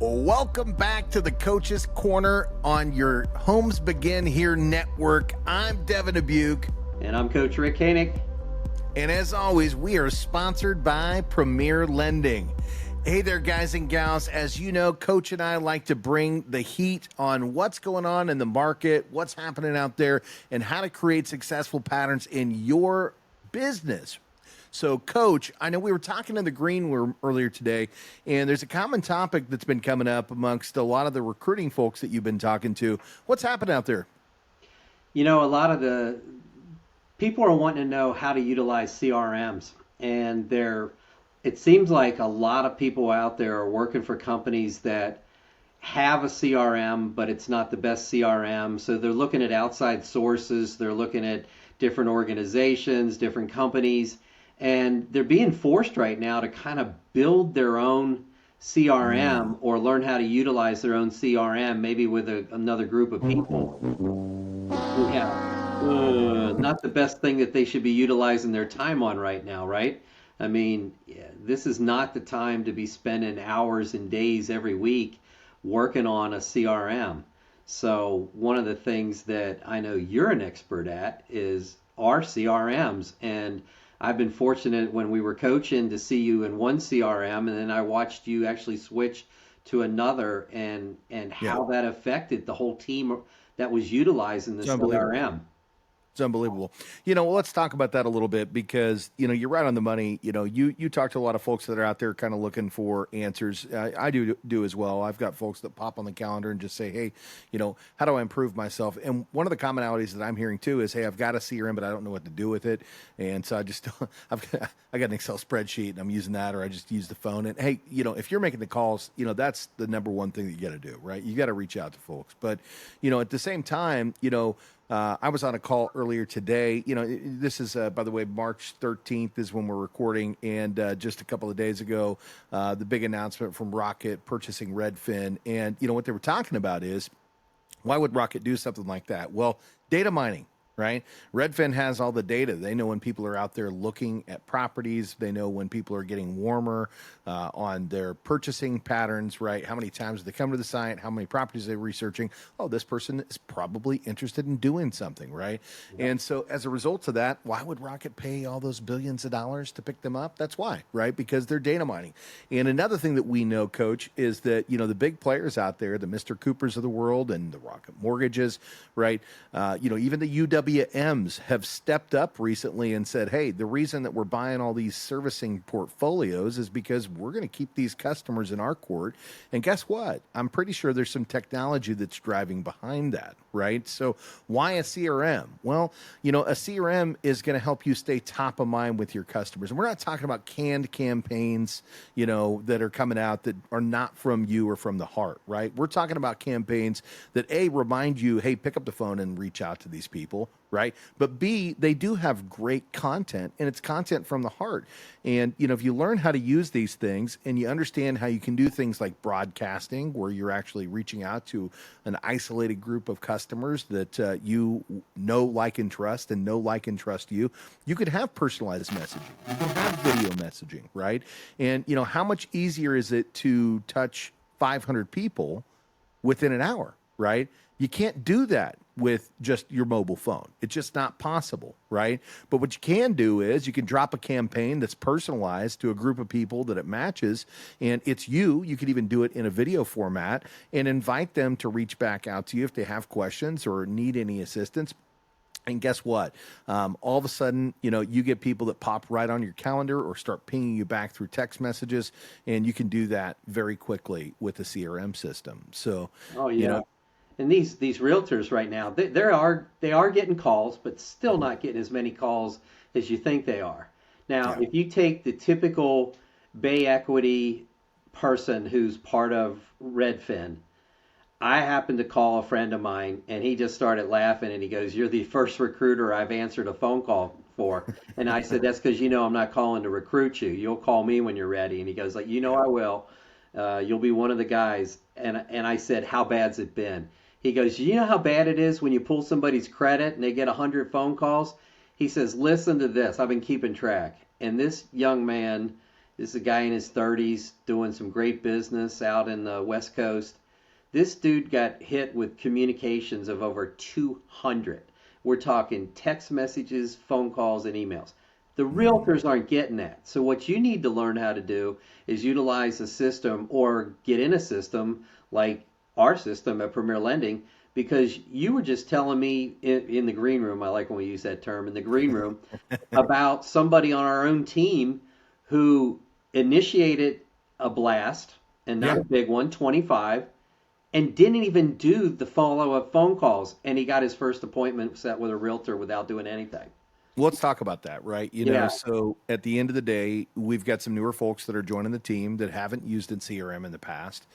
Welcome back to the Coach's Corner on your Homes Begin Here network. I'm Devin Dubuc. And I'm Coach Rick Koenig. And as always, we are sponsored by Premier Lending. Hey there, guys and gals. As you know, Coach and I like to bring the heat on what's going on in the market, what's happening out there, and how to create successful patterns in your business. So, Coach, I know we were talking in the green room earlier today, and there's a common topic that's been coming up amongst a lot of the recruiting folks that you've been talking to. What's happening out there? You know, a lot of the people are wanting to know how to utilize CRMs, and it seems like a lot of people out there are working for companies that have a CRM, but it's not the best CRM. So they're looking at outside sources, they're looking at different organizations, different companies. And they're being forced right now to kind of build their own CRM or learn how to utilize their own CRM, maybe with another group of people. Yeah, not the best thing that they should be utilizing their time on right now, right? I mean, this is not the time to be spending hours and days every week working on a CRM. So one of the things that I know you're an expert at is our CRMs. And I've been fortunate when we were coaching to see you in one CRM, and then I watched you actually switch to another, and how that affected the whole team that was utilizing the CRM. It's unbelievable. Well, let's talk about that a little bit because, you're right on the money. You talk to a lot of folks that are out there kind of looking for answers. I do as well. I've got folks that pop on the calendar and just say, hey, how do I improve myself? And one of the commonalities that I'm hearing too is, hey, I've got a CRM, but I don't know what to do with it. And so I got an Excel spreadsheet and I'm using that, or I just use the phone. And hey, if you're making the calls, that's the number one thing that you got to do, right? You got to reach out to folks. But, at the same time, I was on a call earlier today. This is, by the way, March 13th is when we're recording. And just a couple of days ago, the big announcement from Rocket purchasing Redfin. And, what they were talking about is, why would Rocket do something like that? Well, data mining. Right? Redfin has all the data. They know when people are out there looking at properties. They know when people are getting warmer on their purchasing patterns, right? How many times they come to the site, how many properties they're researching. Oh, this person is probably interested in doing something, right? Yeah. And so as a result of that, why would Rocket pay all those billions of dollars to pick them up? That's why, right? Because they're data mining. And another thing that we know, Coach, is that, the big players out there, the Mr. Coopers of the world and the Rocket Mortgages, right? Even the UWMs have stepped up recently and said, hey, the reason that we're buying all these servicing portfolios is because we're going to keep these customers in our court. And guess what? I'm pretty sure there's some technology that's driving behind that, right? So why a CRM? Well, a CRM is going to help you stay top of mind with your customers. And we're not talking about canned campaigns, that are coming out that are not from you or from the heart, right? We're talking about campaigns that A, remind you, hey, pick up the phone and reach out to these people, right? But B, they do have great content, and it's content from the heart. And, if you learn how to use these things and you understand how you can do things like broadcasting, where you're actually reaching out to an isolated group of customers that you know, like, and trust, and know, like, and trust you, you could have personalized messaging. You can have video messaging, right? And, how much easier is it to touch 500 people within an hour, right? You can't do that with just your mobile phone. It's just not possible, right? But what you can do is you can drop a campaign that's personalized to a group of people that it matches, and it's you. You could even do it in a video format and invite them to reach back out to you if they have questions or need any assistance. And guess what? All of a sudden, you get people that pop right on your calendar or start pinging you back through text messages, and you can do that very quickly with the CRM system. So, And these realtors right now, they are getting calls, but still not getting as many calls as you think they are. Now, if you take the typical Bay Equity person who's part of Redfin, I happened to call a friend of mine, and he just started laughing, and he goes, "You're the first recruiter I've answered a phone call for." And I said, "That's because I'm not calling to recruit you. You'll call me when you're ready." And he goes, I will. You'll be one of the guys. And I said, "How bad's it been?" He goes, "You know how bad it is when you pull somebody's credit and they get 100 phone calls?" He says, "Listen to this. I've been keeping track." And this young man This is a guy in his 30s doing some great business out in the West Coast. This dude got hit with communications of over 200. We're talking text messages, phone calls, and emails. The realtors aren't getting that. So what you need to learn how to do is utilize a system or get in a system like our system at Premier Lending, because you were just telling me in the green room, I like when we use that term, in the green room, about somebody on our own team who initiated a blast, and not Yeah. a big one, 25, and didn't even do the follow-up phone calls, and he got his first appointment set with a realtor without doing anything. Let's talk about that, right? Yeah. So at the end of the day, we've got some newer folks that are joining the team that haven't used in CRM in the past,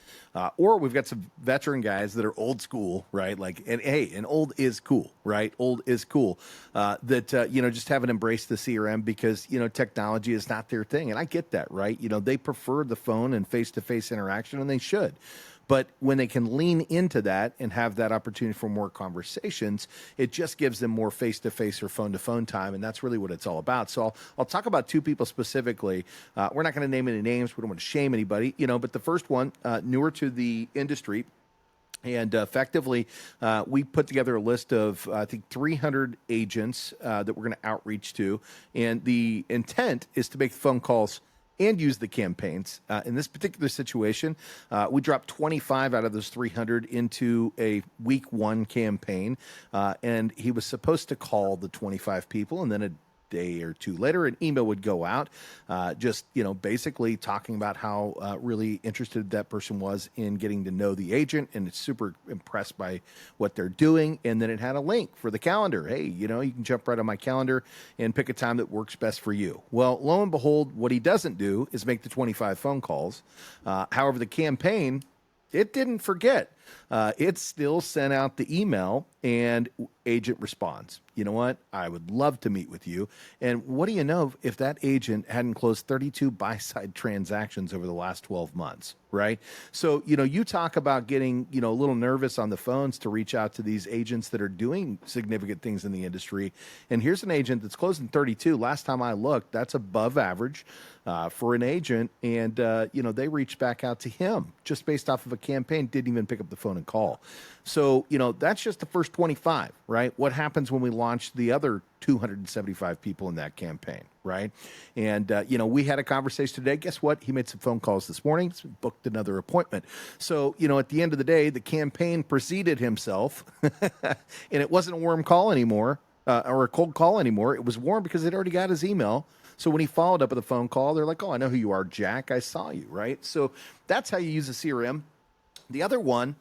or we've got some veteran guys that are old school, right? Like, and hey, and old is cool, right? Old is cool. That just haven't embraced the CRM because technology is not their thing, and I get that, right? They prefer the phone and face-to-face interaction, and they should. But when they can lean into that and have that opportunity for more conversations, it just gives them more face-to-face or phone-to-phone time, and that's really what it's all about. So I'll talk about two people specifically. We're not going to name any names. We don't want to shame anybody, but the first one, newer to the industry, and effectively, we put together a list of, I think, 300 agents that we're going to outreach to. And the intent is to make phone calls and use the campaigns. In this particular situation, we dropped 25 out of those 300 into a week one campaign. And he was supposed to call the 25 people, and then a day or two later, an email would go out, just basically talking about how really interested that person was in getting to know the agent, and it's super impressed by what they're doing. And then it had a link for the calendar. Hey, you can jump right on my calendar and pick a time that works best for you. Well, lo and behold, what he doesn't do is make the 25 phone calls. However, the campaign, it didn't forget. It still sent out the email, and agent responds. You know what? I would love to meet with you. And what do you know if that agent hadn't closed 32 buy-side transactions over the last 12 months, right? So, you talk about getting, a little nervous on the phones to reach out to these agents that are doing significant things in the industry. And here's an agent that's closing 32. Last time I looked, that's above average for an agent. And, they reached back out to him just based off of a campaign, didn't even pick up the phone and call. So, that's just the first 25, right? What happens when we launch the other 275 people in that campaign, right? And, we had a conversation today. Guess what? He made some phone calls this morning, booked another appointment. So, at the end of the day, the campaign preceded himself, and it wasn't a warm call anymore, or a cold call anymore. It was warm because they'd already got his email. So when he followed up with a phone call, they're like, oh, I know who you are, Jack. I saw you, right? So that's how you use a CRM. The other one,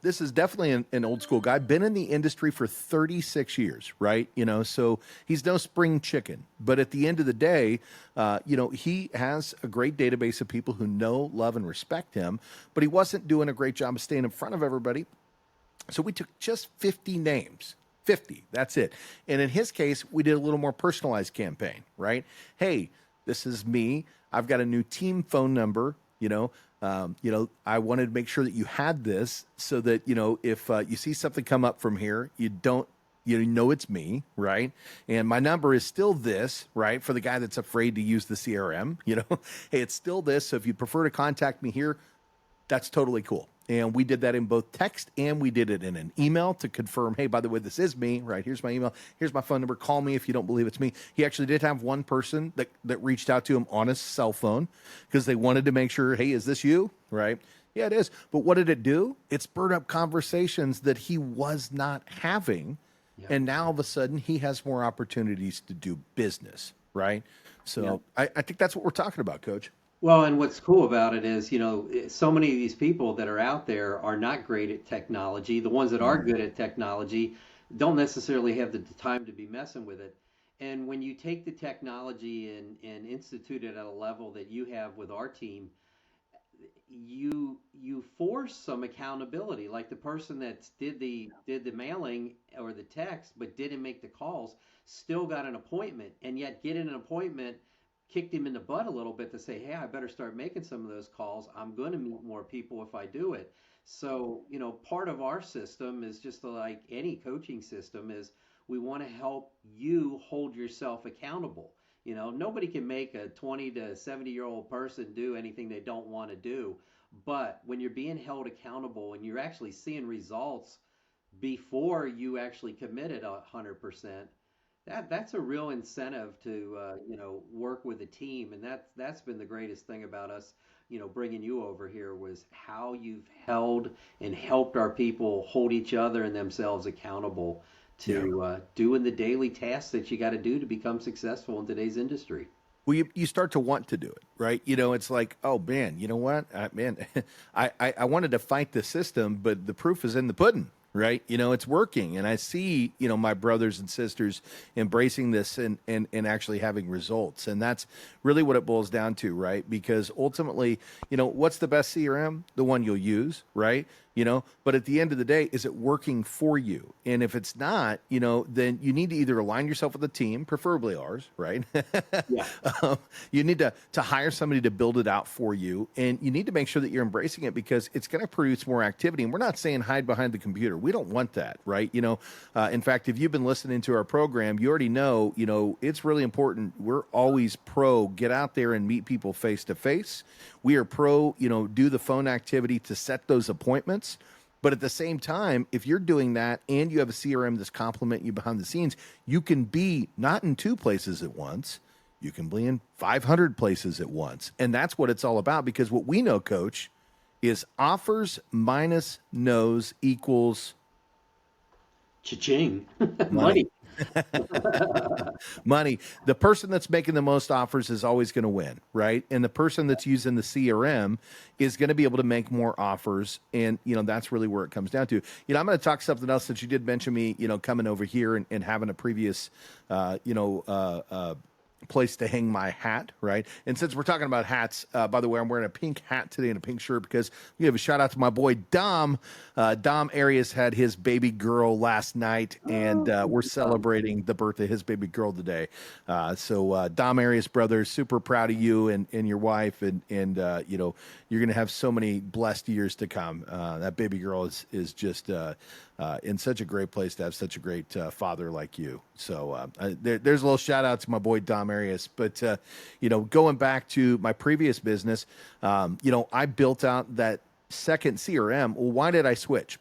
this is definitely an old school guy, been in the industry for 36 years, right? So he's no spring chicken. But at the end of the day, he has a great database of people who know, love, and respect him, but he wasn't doing a great job of staying in front of everybody. So we took just 50 names. 50, that's it. And in his case, we did a little more personalized campaign, right? Hey, this is me. I've got a new team phone number, I wanted to make sure that you had this so that, if you see something come up from here, you don't, it's me, right? And my number is still this, right? For the guy that's afraid to use the CRM, hey, it's still this. So if you prefer to contact me here, that's totally cool. And we did that in both text and we did it in an email to confirm, hey, by the way, this is me, right? Here's my email. Here's my phone number. Call me if you don't believe it's me. He actually did have one person that reached out to him on his cell phone because they wanted to make sure, hey, is this you? Right? Yeah, it is. But what did it do? It spurred up conversations that he was not having. Yeah. And now all of a sudden he has more opportunities to do business, right? So yeah. I think that's what we're talking about, Coach. Well, and what's cool about it is, so many of these people that are out there are not great at technology. The ones that are good at technology don't necessarily have the time to be messing with it. And when you take the technology and institute it at a level that you have with our team, you force some accountability. Like the person that did the mailing or the text but didn't make the calls still got an appointment, and yet getting an appointment kicked him in the butt a little bit to say, hey, I better start making some of those calls. I'm going to meet more people if I do it. So, part of our system is just like any coaching system is we want to help you hold yourself accountable. Nobody can make a 20 to 70-year-old person do anything they don't want to do. But when you're being held accountable and you're actually seeing results before you actually committed 100%, that's a real incentive to work with a team, and that's been the greatest thing about us, bringing you over here, was how you've held and helped our people hold each other and themselves accountable Yeah. to doing the daily tasks that you got to do to become successful in today's industry. Well, you start to want to do it, right? It's like, oh man, you know what, man, I wanted to fight the system, but the proof is in the pudding, right? It's working, and I see my brothers and sisters embracing this and actually having results, and that's really what it boils down to, right? Because ultimately, what's the best CRM? The one you'll use, right? But at the end of the day, is it working for you? And if it's not, then you need to either align yourself with a team, preferably ours, right? Yeah. You need to hire somebody to build it out for you, and you need to make sure that you're embracing it, because it's going to produce more activity. And we're not saying hide behind the computer. We don't want that, right? In fact, if you've been listening to our program, you already know, it's really important. We're always pro get out there and meet people face to face. We are pro, do the phone activity to set those appointments. But at the same time, if you're doing that and you have a CRM that's complimenting you behind the scenes, you can be not in 2 places at once. You can be in 500 places at once. And that's what it's all about, because what we know, Coach, is offers minus no's equals Cha-ching. money. Money. Money. The person that's making the most offers is always going to win, right? And the person that's using the CRM is going to be able to make more offers. And, that's really where it comes down to. I'm going to talk something else, since you did mention me, coming over here and having a previous, place to hang my hat, right? And since we're talking about hats, by the way, I'm wearing a pink hat today and a pink shirt because we have a shout out to my boy Dom. Dom Arias had his baby girl last night, and we're celebrating the birth of his baby girl today. So Dom Arias, brother, super proud of you and your wife, and you're going to have so many blessed years to come. That baby girl is just in such a great place to have such a great father like you. So there's a little shout out to my boy Dom Arias. But going back to my previous business, I built out that second CRM. Well, why did I switch?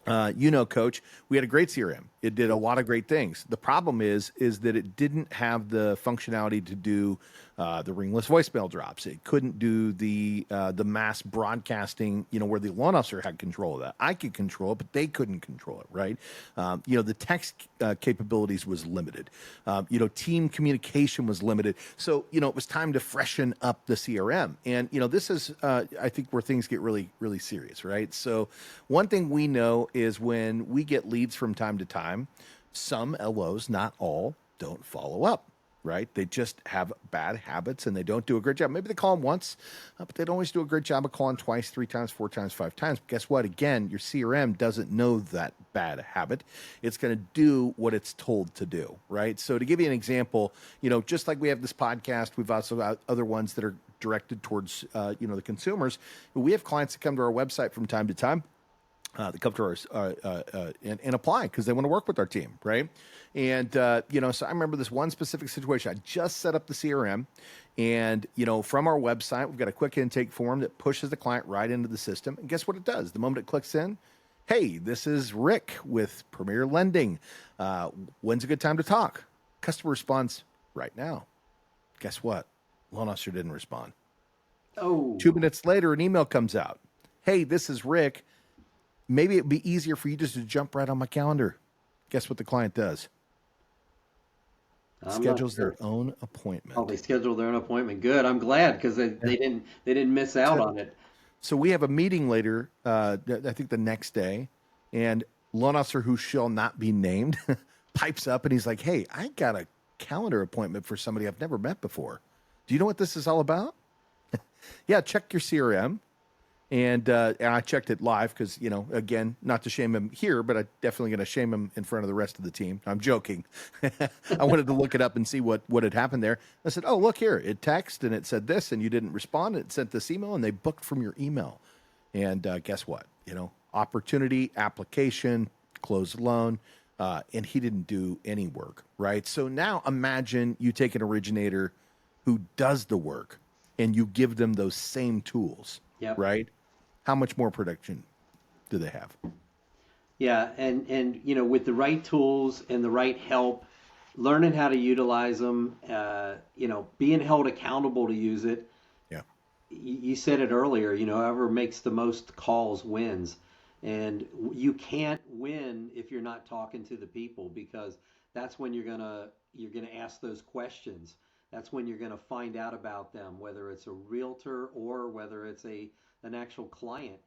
Coach, we had a great CRM. It did a lot of great things. The problem is that it didn't have the functionality to do the ringless voicemail drops. It couldn't do the mass broadcasting, where the loan officer had control of that. I could control it, but they couldn't control it, right? The text capabilities was limited. Team communication was limited. So, it was time to freshen up the CRM. And, this is, I think, where things get really, really serious, right? So one thing we know is when we get leads from time to time, some LOs, not all, don't follow up, right? They just have bad habits and they don't do a great job. Maybe they call them once, but they don't always do a great job of calling twice, 3 times, 4 times, 5 times. But guess what? Again, your CRM doesn't know that bad habit. It's going to do what it's told to do, right? So to give you an example, just like we have this podcast, we've also got other ones that are directed towards, the consumers. We have clients that come to our website from time to time. They come to our and apply because they want to work with our team, right? And so I remember this one specific situation. I just set up the CRM, and from our website, we've got a quick intake form that pushes the client right into the system. And guess what it does? The moment it clicks in, hey, this is Rick with Premier Lending. When's a good time to talk? Customer responds right now. Guess what? Loan officer didn't respond. Oh, 2 minutes later, an email comes out. Hey, this is Rick. Maybe it'd be easier for you just to jump right on my calendar. Guess what the client does? Schedules their own appointment. Oh, they scheduled their own appointment. Good. I'm glad, because they didn't miss out on it. So we have a meeting later, I think the next day, and loan officer who shall not be named pipes up and he's like, hey, I got a calendar appointment for somebody I've never met before. Do you know what this is all about? Yeah, check your CRM. And I checked it live because, again, not to shame him here, but I'm definitely going to shame him in front of the rest of the team. I'm joking. I wanted to look it up and see what had happened there. I said, oh, look here. It texted and it said this, and you didn't respond. It sent this email, and they booked from your email. And guess what? Opportunity, application, closed loan. and he didn't do any work, right? So now imagine you take an originator who does the work and you give them those same tools, Yep. right? How much more production do they have? Yeah, and with the right tools and the right help, learning how to utilize them, being held accountable to use it. Yeah. You said it earlier, whoever makes the most calls wins. And you can't win if you're not talking to the people, because that's when you're gonna ask those questions. That's when you're gonna find out about them, whether it's a realtor or whether it's an actual client.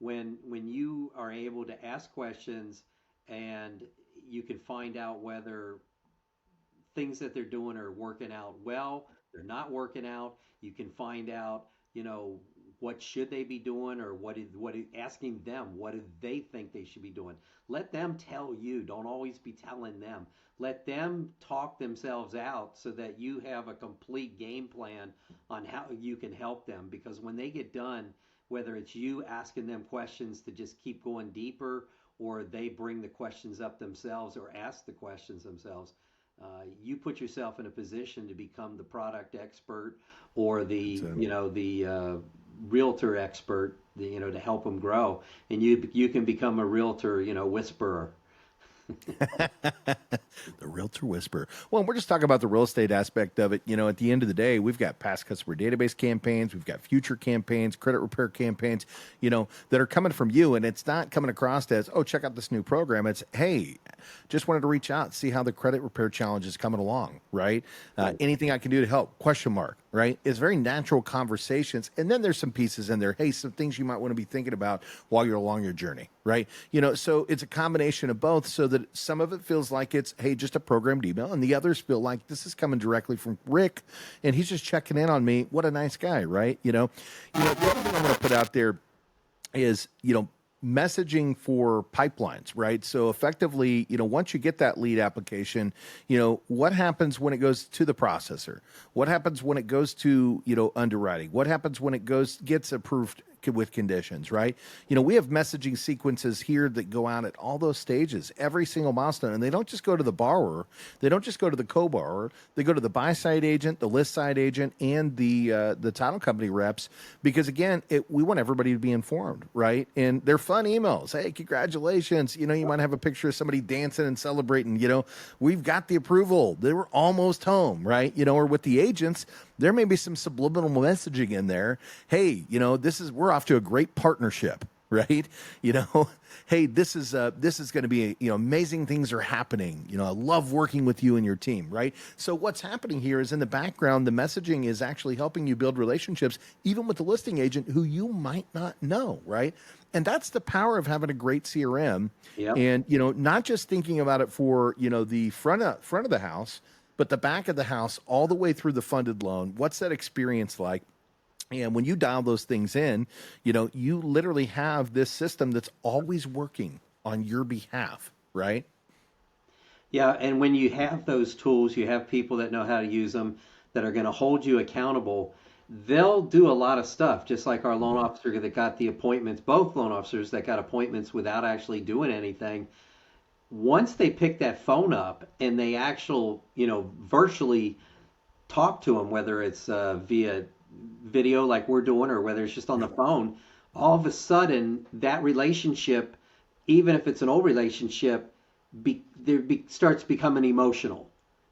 When you are able to ask questions and you can find out whether things that they're doing are working out well, they're not working out. You can find out, what should they be doing, or asking them what do they think they should be doing. Let them tell you. Don't always be telling them. Let them talk themselves out so that you have a complete game plan on how you can help them. Because when they get done, whether it's you asking them questions to just keep going deeper, or they bring the questions up themselves or ask the questions themselves, you put yourself in a position to become the product expert, or That's the it. you know the realtor expert, to help them grow, and you can become a realtor, whisperer. The realtor whisper. Well, we're just talking about the real estate aspect of it. At the end of the day, we've got past customer database campaigns, we've got future campaigns, credit repair campaigns, that are coming from you. And it's not coming across as, oh, check out this new program. It's, hey, just wanted to reach out, see how the credit repair challenge is coming along, right? Right. Anything I can do to help? Question mark, right? It's very natural conversations. And then there's some pieces in there. Hey, some things you might want to be thinking about while you're along your journey, right? So it's a combination of both, so that some of it feels like it's, hey, just a programmed email, and the others feel like this is coming directly from Rick, and he's just checking in on me. What a nice guy, right? The other thing I'm going to put out there is, messaging for pipelines, right? So effectively, once you get that lead application, what happens when it goes to the processor? What happens when it goes to, underwriting? What happens when it gets approved with conditions, right? We have messaging sequences here that go out at all those stages, every single milestone, and they don't just go to the borrower. They don't just go to the co-borrower. They go to the buy-side agent, the list-side agent, and the title company reps, because again, we want everybody to be informed, right? And they're fun emails. Hey, congratulations. You might have a picture of somebody dancing and celebrating. We've got the approval. They were almost home, right? Or with the agents, there may be some subliminal messaging in there. Hey, we're off to a great partnership, right? Hey, this is going to be, amazing things are happening. I love working with you and your team, right? So what's happening here is, in the background, the messaging is actually helping you build relationships, even with the listing agent who you might not know, right? And that's the power of having a great CRM. Yep. And, not just thinking about it for, the front of the house, but the back of the house, all the way through the funded loan. What's that experience like? And when you dial those things in, you literally have this system that's always working on your behalf, right? Yeah, and when you have those tools, you have people that know how to use them, that are going to hold you accountable. They'll do a lot of stuff, just like our loan officer that got the appointments, both loan officers that got appointments without actually doing anything. Once they pick that phone up and they virtually talk to them, whether it's via video like we're doing, or whether it's just on the phone, all of a sudden that relationship, even if it's an old relationship, starts becoming emotional,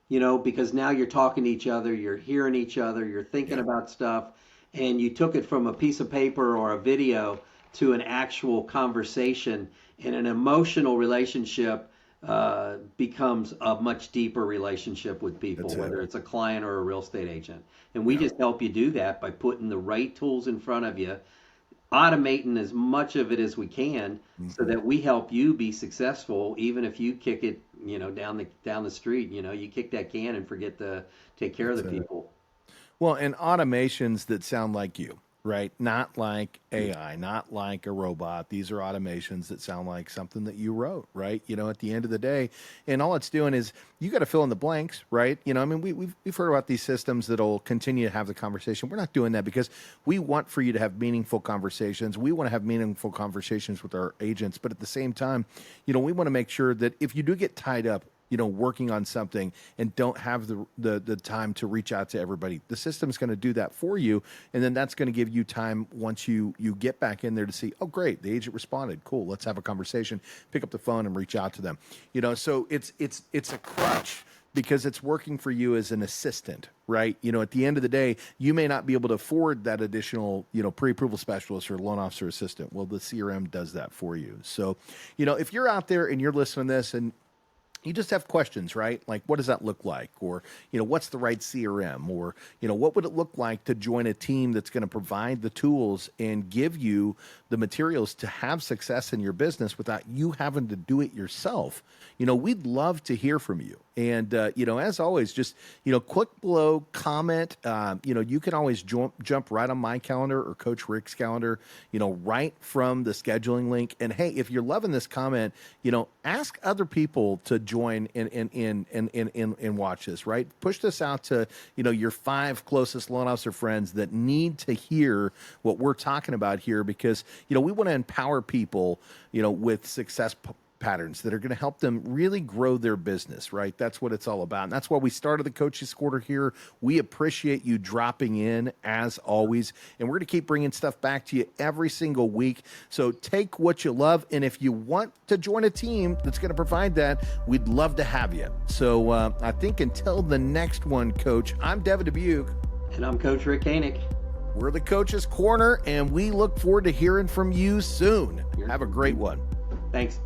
because now you're talking to each other, you're hearing each other, you're thinking about stuff, and you took it from a piece of paper or a video to an actual conversation, and an emotional relationship becomes a much deeper relationship with people, That's it. whether it's a client or a real estate agent. And we just help you do that by putting the right tools in front of you, automating as much of it as we can, so that we help you be successful, even if you kick it, down the street. You kick that can and forget to take care of the That's it. people. Well, and automations that sound like you, right? Not like AI, not like a robot. These are automations that sound like something that you wrote, right? At the end of the day, and all it's doing is you got to fill in the blanks, right? I mean, we've heard about these systems that'll continue to have the conversation. We're not doing that because we want for you to have meaningful conversations. We want to have meaningful conversations with our agents, but at the same time, we want to make sure that if you do get tied up, working on something and don't have the time to reach out to everybody, the system's going to do that for you. And then that's going to give you time once you get back in there to see, oh, great, the agent responded. Cool. Let's have a conversation, pick up the phone and reach out to them. So it's a crutch because it's working for you as an assistant, right? At the end of the day, you may not be able to afford that additional, pre-approval specialist or loan officer assistant. Well, the CRM does that for you. So, if you're out there and you're listening to this and you just have questions, right? Like, what does that look like? Or, what's the right CRM? Or, what would it look like to join a team that's going to provide the tools and give you the materials to have success in your business without you having to do it yourself? We'd love to hear from you. And, as always, just, click below, comment. You can always jump right on my calendar or Coach Rick's calendar, right from the scheduling link. And, hey, if you're loving this comment, ask other people to join and watch this, right? Push this out to, your 5 closest loan officer friends that need to hear what we're talking about here because, we want to empower people, with success patterns that are going to help them really grow their business, right? That's what it's all about. And that's why we started the Coaches Quarter here. We appreciate you dropping in as always. And we're going to keep bringing stuff back to you every single week. So take what you love. And if you want to join a team that's going to provide that, we'd love to have you. So I think until the next one, Coach, I'm Devin Dubuc. And I'm Coach Rick Koenig. We're the Coaches Corner, and we look forward to hearing from you soon. Have a great one. Thanks.